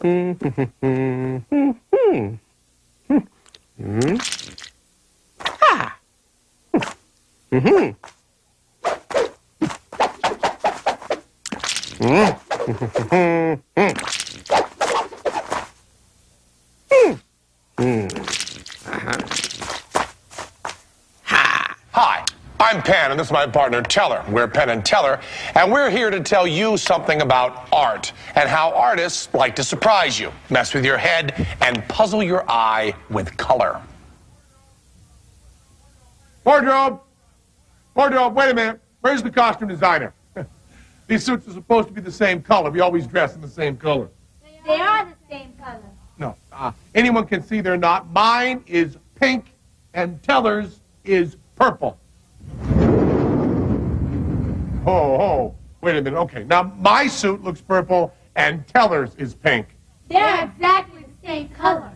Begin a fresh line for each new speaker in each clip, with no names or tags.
Ah.
Hi, I'm Penn, and this is my partner, Teller. We're Penn and Teller, and we're here to tell you something about art and how artists like to surprise you, mess with your head, and puzzle your eye with color.
Wardrobe! Wardrobe, wait a minute. Where's the costume designer? These suits are supposed to be the same color. We always dress in the same color.
They are the same color.
No, anyone can see they're not. Mine is pink, and Teller's is purple. Oh, wait a minute. Okay, now my suit looks purple, and Teller's is pink.
They're exactly the same color.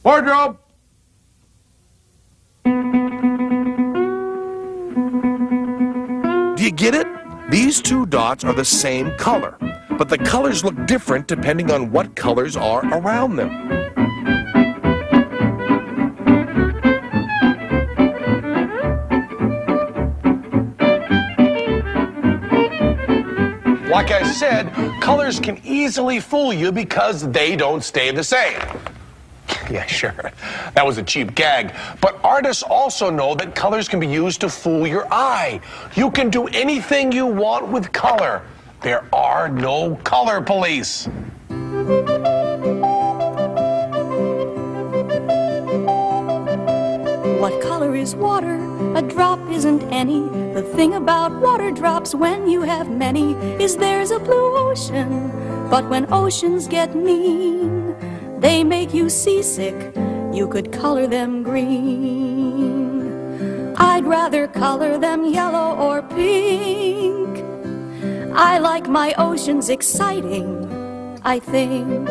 Wardrobe!
Do you get it? These two dots are the same color, but the colors look different depending on what colors are around them. Like I said, colors can easily fool you because they don't stay the same. Yeah, sure. That was a cheap gag. But artists also know that colors can be used to fool your eye. You can do anything you want with color. There are no color police.
What color is water? A drop isn't any. The thing about water drops when you have many is there's a blue ocean. But when oceans get mean, they make you seasick. You could color them green. I'd rather color them yellow or pink. I like my oceans exciting, I think.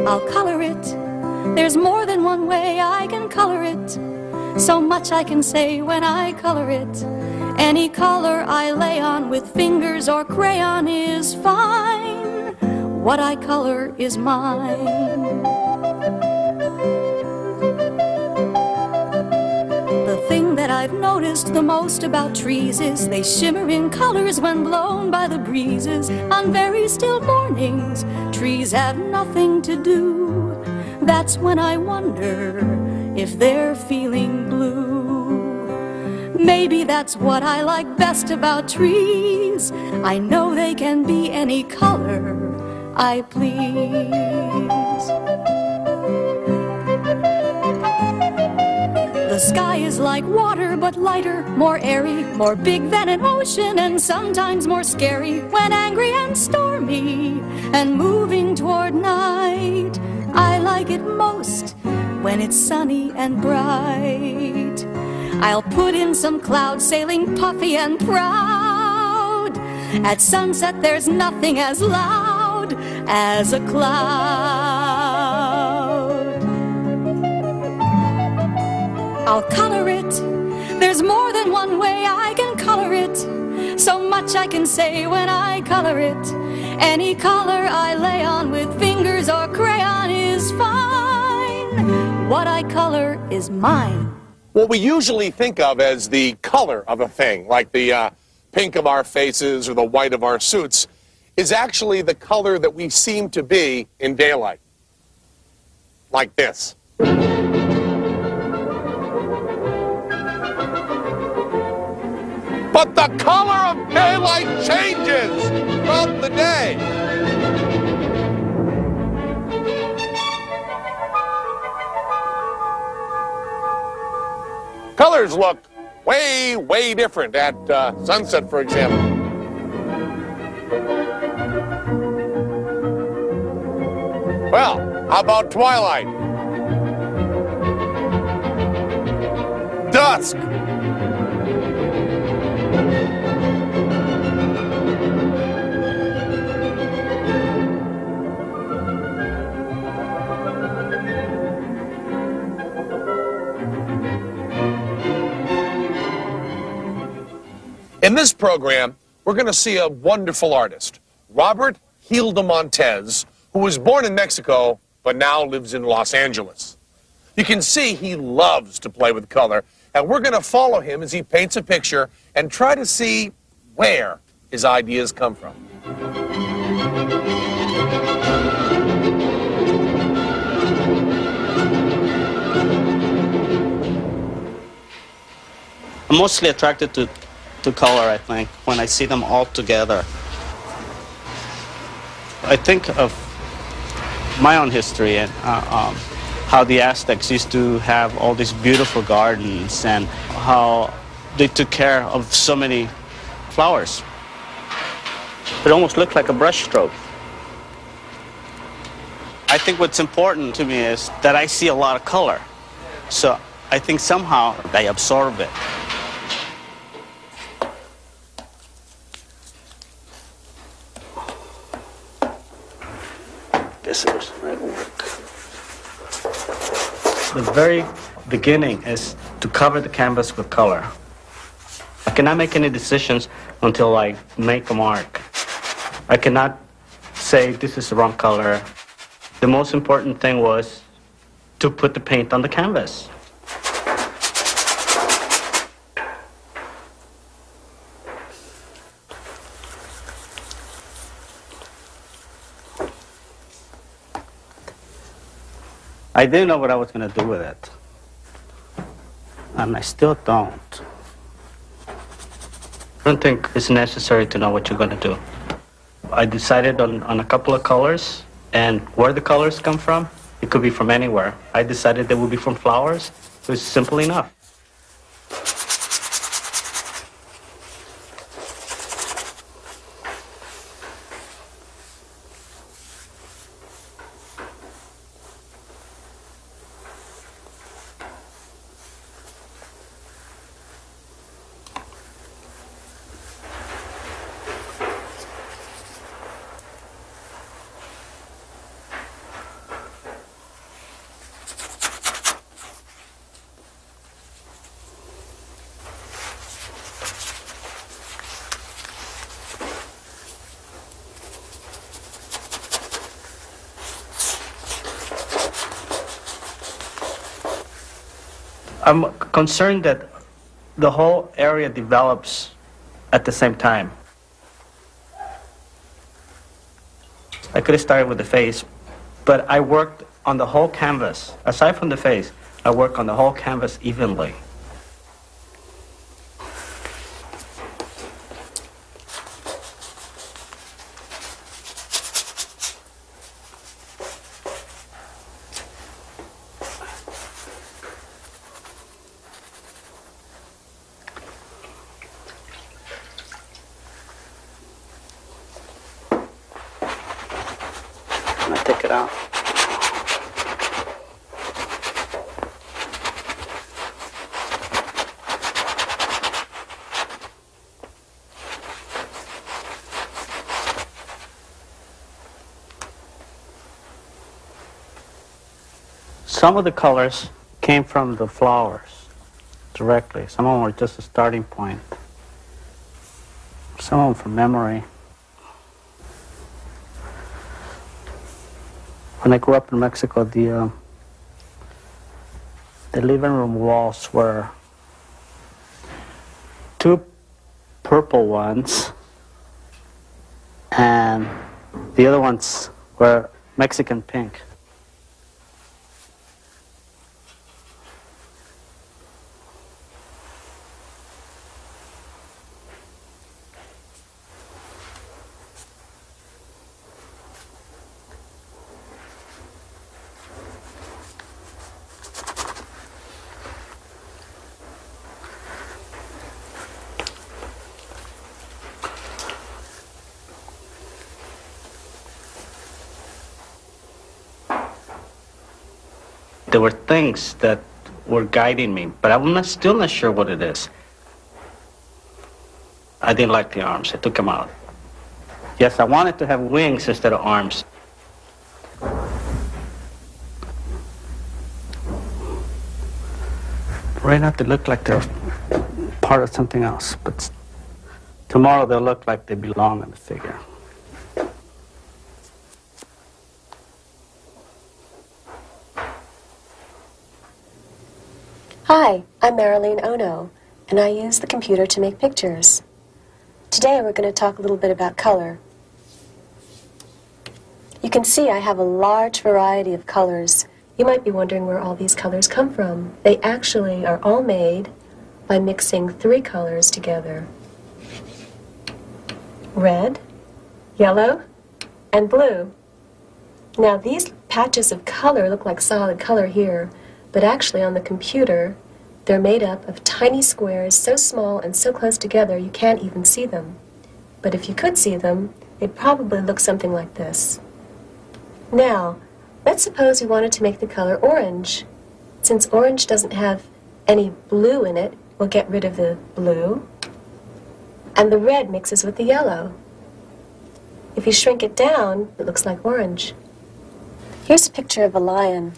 I'll color it. There's more than one way I can color it. So much I can say when I color it. Any color I lay on with fingers or crayon is fine. What I color is mine. The thing that I've noticed the most about trees is they shimmer in colors when blown by the breezes. On very still mornings, trees have nothing to do. That's when I wonder if they're feeling blue. Maybe that's what I like best about trees. I know they can be any color I please. The sky is like water, but lighter, more airy, more big than an ocean, and sometimes more scary when angry and stormy and moving toward night. I like it most when it's sunny and bright. I'll put in some clouds sailing puffy and proud. At sunset there's nothing as loud as a cloud. I'll color it. There's more than one way I can color it. So much I can say when I color it. Any color I lay on with fingers or crayon is fine. What I color is mine.
What we usually think of as the color of a thing, like the pink of our faces or the white of our suits, is actually the color that we seem to be in daylight. Like this. But the color of daylight changes throughout the day. Colors look way, way different at sunset, for example. Well, how about twilight? Dusk. In this program, we're going to see a wonderful artist, Robert Hilda Montez, who was born in Mexico but now lives in Los Angeles. You can see he loves to play with color, and we're going to follow him as he paints a picture and try to see where his ideas come from.
I'm mostly attracted to color, I think, when I see them all together. I think of my own history and how the Aztecs used to have all these beautiful gardens and how they took care of so many flowers. It almost looked like a brushstroke. I think what's important to me is that I see a lot of color. So I think somehow I absorb it. This is my work. The very beginning is to cover the canvas with color. I cannot make any decisions until I make a mark. I cannot say this is the wrong color. The most important thing was to put the paint on the canvas. I didn't know what I was going to do with it. And I still don't. I don't think it's necessary to know what you're going to do. I decided on a couple of colors, and where the colors come from, it could be from anywhere. I decided they would be from flowers. It was simple enough. I'm concerned that the whole area develops at the same time. I could have started with the face, but I worked on the whole canvas. Aside from the face, I worked on the whole canvas evenly. Take it out. Some of the colors came from the flowers directly. Some of them were just a starting point. Some of them from memory. When I grew up in Mexico, the living room walls were two purple ones, and the other ones were Mexican pink. There were things that were guiding me, but I'm still not sure what it is. I didn't like the arms. I took them out. Yes, I wanted to have wings instead of arms. Right now they look like they're part of something else, but Tomorrow they'll look like they belong in the figure.
Hi, I'm Marilyn Ono, and I use the computer to make pictures. Today we're going to talk a little bit about color. You can see I have a large variety of colors. You might be wondering where all these colors come from. They actually are all made by mixing 3 colors together. Red, yellow, and blue. Now these patches of color look like solid color here, but actually on the computer they're made up of tiny squares so small and so close together you can't even see them. But if you could see them, they'd probably look something like this. Now, let's suppose we wanted to make the color orange. Since orange doesn't have any blue in it, we'll get rid of the blue, and the red mixes with the yellow. If you shrink it down, it looks like orange. Here's a picture of a lion.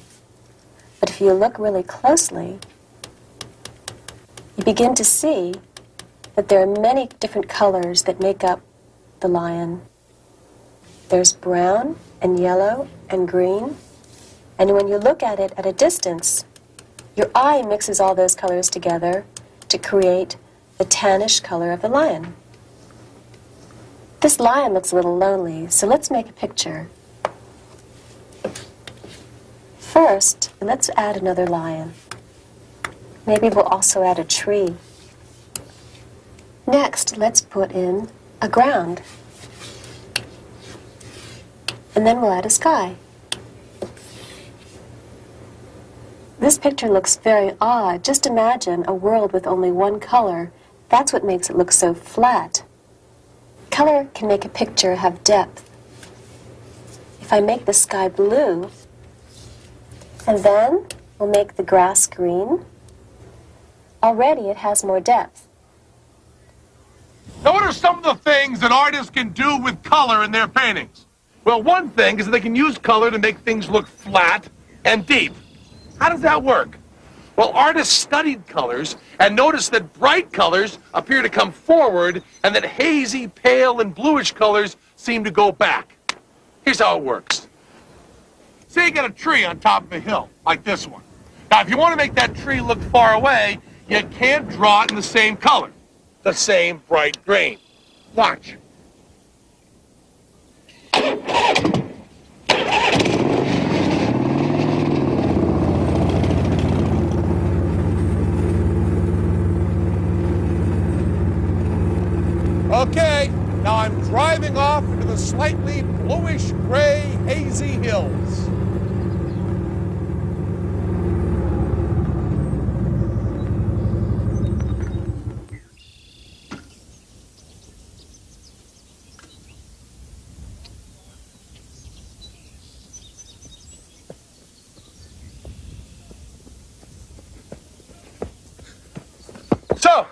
But if you look really closely, you begin to see that there are many different colors that make up the lion. There's brown and yellow and green. And when you look at it at a distance, your eye mixes all those colors together to create the tannish color of the lion. This lion looks a little lonely, so let's make a picture. First, let's add another lion. Maybe we'll also add a tree. Next, let's put in a ground. And then we'll add a sky. This picture looks very odd. Just imagine a world with only one color. That's what makes it look so flat. Color can make a picture have depth. If I make the sky blue, and then we'll make the grass green, already it has more depth.
Now, what are some of the things that artists can do with color in their paintings? Well, one thing is that they can use color to make things look flat and deep. How does that work? Well, artists studied colors and noticed that bright colors appear to come forward and that hazy, pale, and bluish colors seem to go back. Here's how it works. Say you got a tree on top of a hill, like this one. Now, if you want to make that tree look far away, you can't draw it in the same color, the same bright green. Watch. Okay, now I'm driving off into the slightly bluish-gray, hazy hills. So,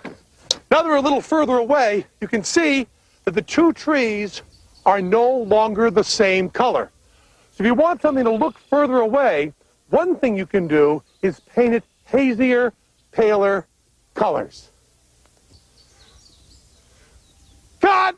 now that we're a little further away, you can see that the 2 trees are no longer the same color. So if you want something to look further away, one thing you can do is paint it hazier, paler colors. Cut!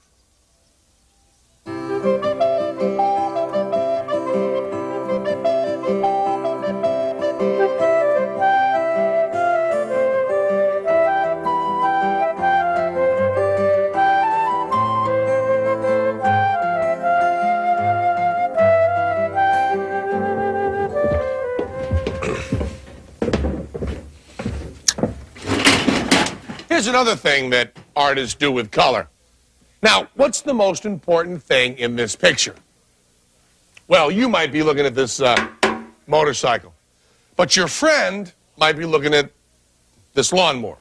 Here's another thing that artists do with color. Now, what's the most important thing in this picture? Well, you might be looking at this motorcycle, but your friend might be looking at this lawnmower.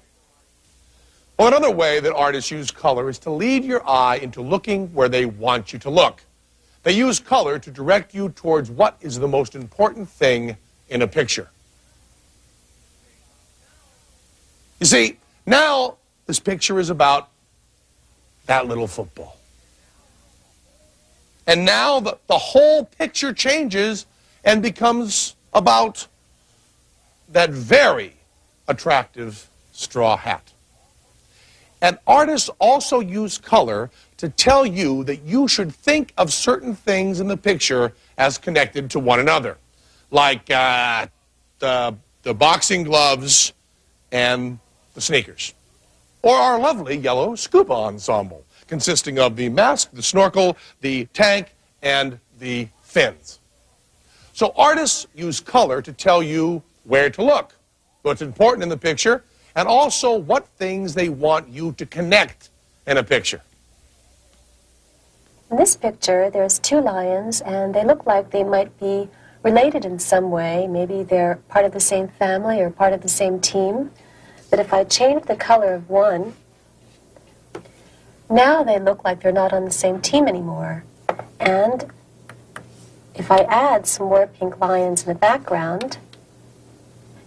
Well, another way that artists use color is to lead your eye into looking where they want you to look. They use color to direct you towards what is the most important thing in a picture. You see, now this picture is about that little football. And now the whole picture changes and becomes about that very attractive straw hat.
And artists also use color to tell you that you should think of certain things in the picture as connected to one another, like the boxing gloves and the sneakers. Or our lovely yellow scuba ensemble, consisting of the mask, the snorkel, the tank, and the fins. So artists use color to tell you where to look, what's important in the picture, and also what things they want you to connect in a picture.
In this picture, there's two lions, and they look like they might be related in some way. Maybe they're part of the same family or part of the same team. But if I change the color of one, now they look like they're not on the same team anymore. And if I add some more pink lions in the background,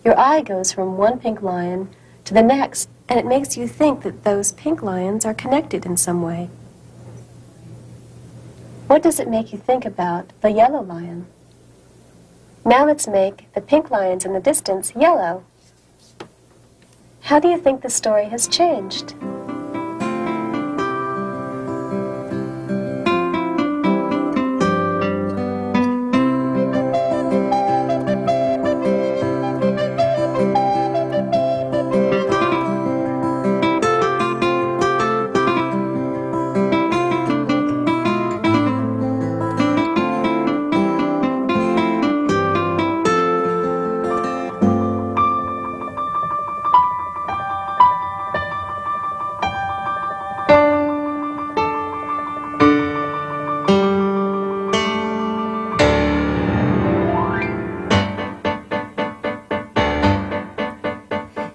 your eye goes from one pink lion to the next, and it makes you think that those pink lions are connected in some way. What does it make you think about the yellow lion? Now let's make the pink lions in the distance yellow. How do you think the story has changed?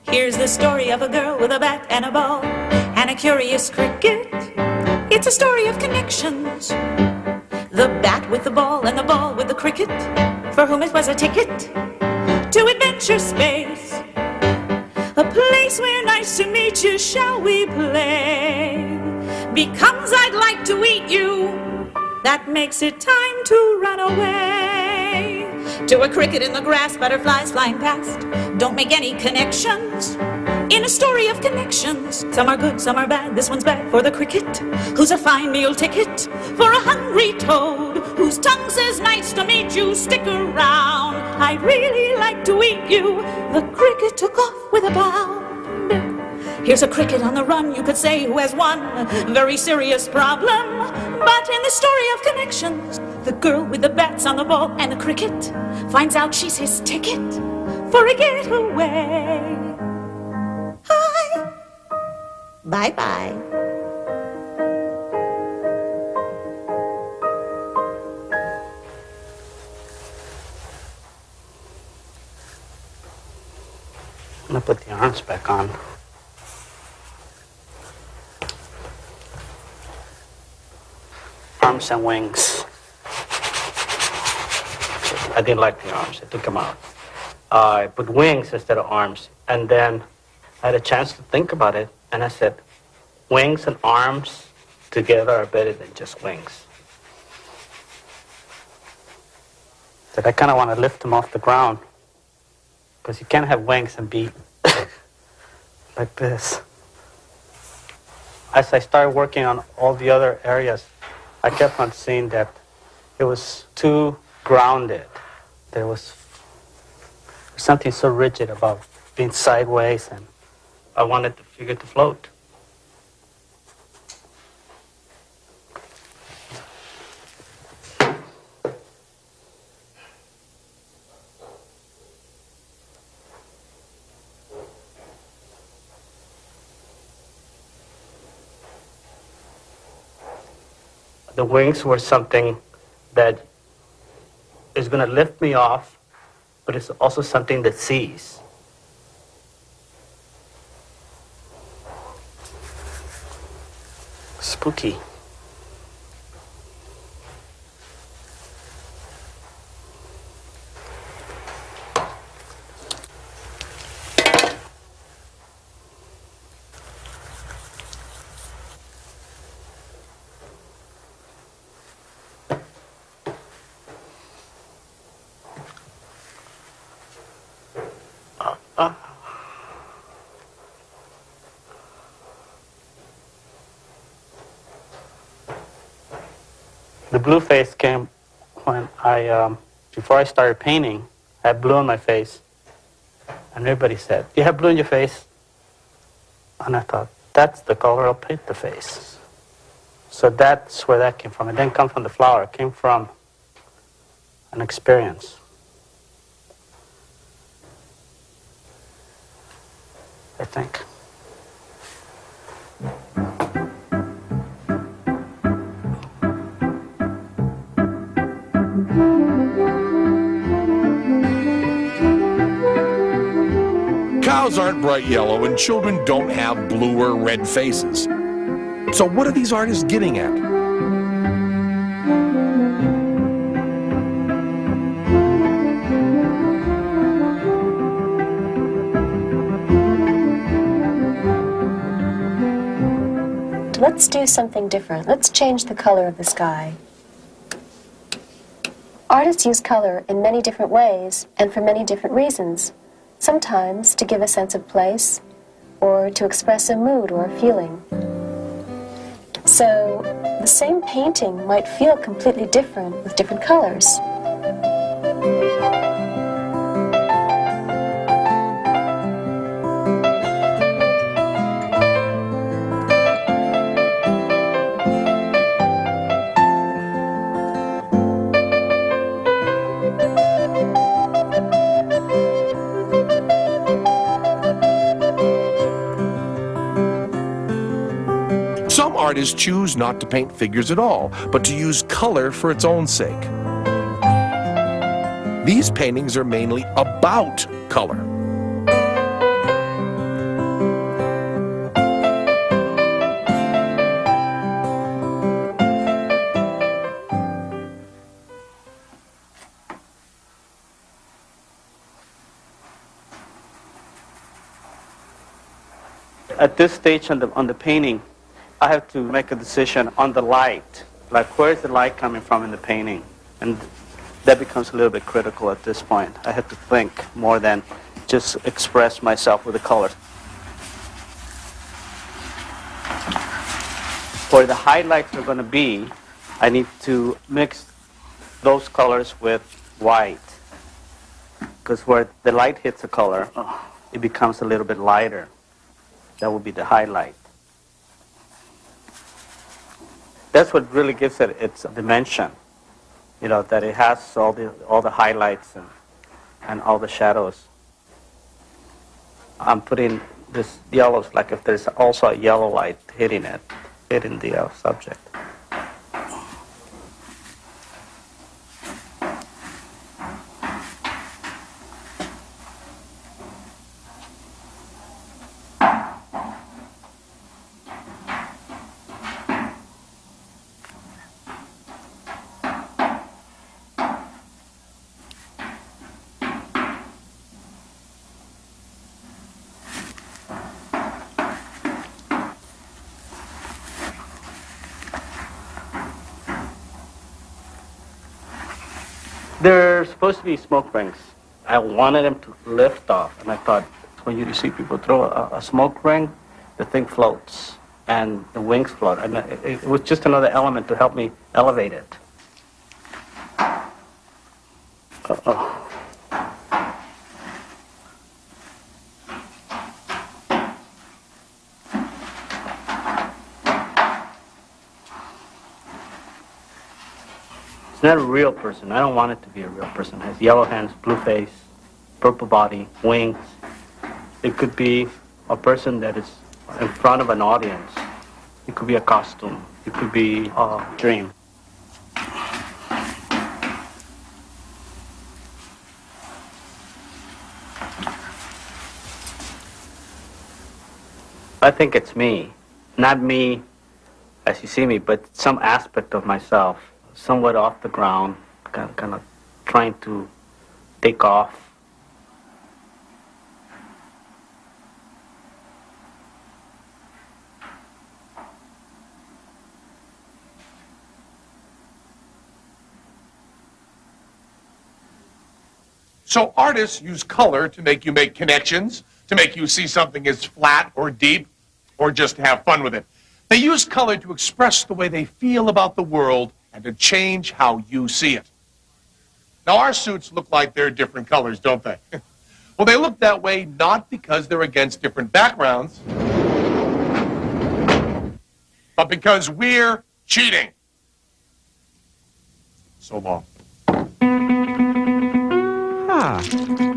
Here's the story of a girl with a bat and a ball and a curious cricket. It's a story of connections. The bat with the ball and the ball with the cricket, for whom it was a ticket to adventure space. A place where nice to meet you, shall we play? Becomes I'd like to eat you, that makes it time to run away. To a cricket in the grass, butterflies flying past, don't make any connections in a story of connections. Some are good, some are bad, this one's bad for the cricket, who's a fine meal ticket for a hungry toad, whose tongue says nice to meet you, stick around, I'd really like to eat you. The cricket took off with a bound. Here's a cricket on the run, you could say, who has one very serious problem. But in the story of connections, the girl with the bats on the ball and the cricket finds out she's his ticket for a getaway. Hi. Bye-bye.
I'm gonna put the arms back on. Arms and wings. I didn't like the arms. I took them out. I put wings instead of arms. And then I had a chance to think about it. And I said, wings and arms together are better than just wings. That I kind of want to lift them off the ground. Because you can't have wings and be like this. As I started working on all the other areas, I kept on seeing that it was too grounded. There was something so rigid about being sideways, and I wanted the figure to float. The wings were something that is going to lift me off, but it's also something that sees. Spooky. The blue face came when before I started painting, I had blue on my face. And everybody said, "You have blue in your face?" And I thought, that's the color I'll paint the face. So that's where that came from. It didn't come from the flower. It came from an experience. I think.
Cows aren't bright yellow, and children don't have blue or red faces. So what are these artists getting at?
Let's do something different. Let's change the color of the sky. Artists use color in many different ways and for many different reasons. Sometimes to give a sense of place, or to express a mood or a feeling. So the same painting might feel completely different with different colors.
Some artists choose not to paint figures at all, but to use color for its own sake. These paintings are mainly about color.
At this stage on the painting, I have to make a decision on the light. Like, where's the light coming from in the painting? And that becomes a little bit critical at this point. I have to think more than just express myself with the colors. Where the highlights are going to be, I need to mix those colors with white. Because where the light hits a color, it becomes a little bit lighter. That would be the highlight. That's what really gives it its dimension. You know, that it has all the highlights and all the shadows. I'm putting this yellows, like if there's also a yellow light hitting the subject. They're supposed to be smoke rings. I wanted them to lift off, and I thought, when you see people throw a smoke ring, the thing floats, and the wings float. And it was just another element to help me elevate it. Uh-oh. It's not a real person. I don't want it to be a real person. It has yellow hands, blue face, purple body, wings. It could be a person that is in front of an audience. It could be a costume. It could be a dream. I think it's me. Not me as you see me, but some aspect of myself, somewhat off the ground, kind of trying to take off.
So artists use color to make you make connections, to make you see something as flat or deep, or just to have fun with it. They use color to express the way they feel about the world and to change how you see it. Now, our suits look like they're different colors, don't they? Well, they look that way not because they're against different backgrounds, but because we're cheating. So long.
Huh.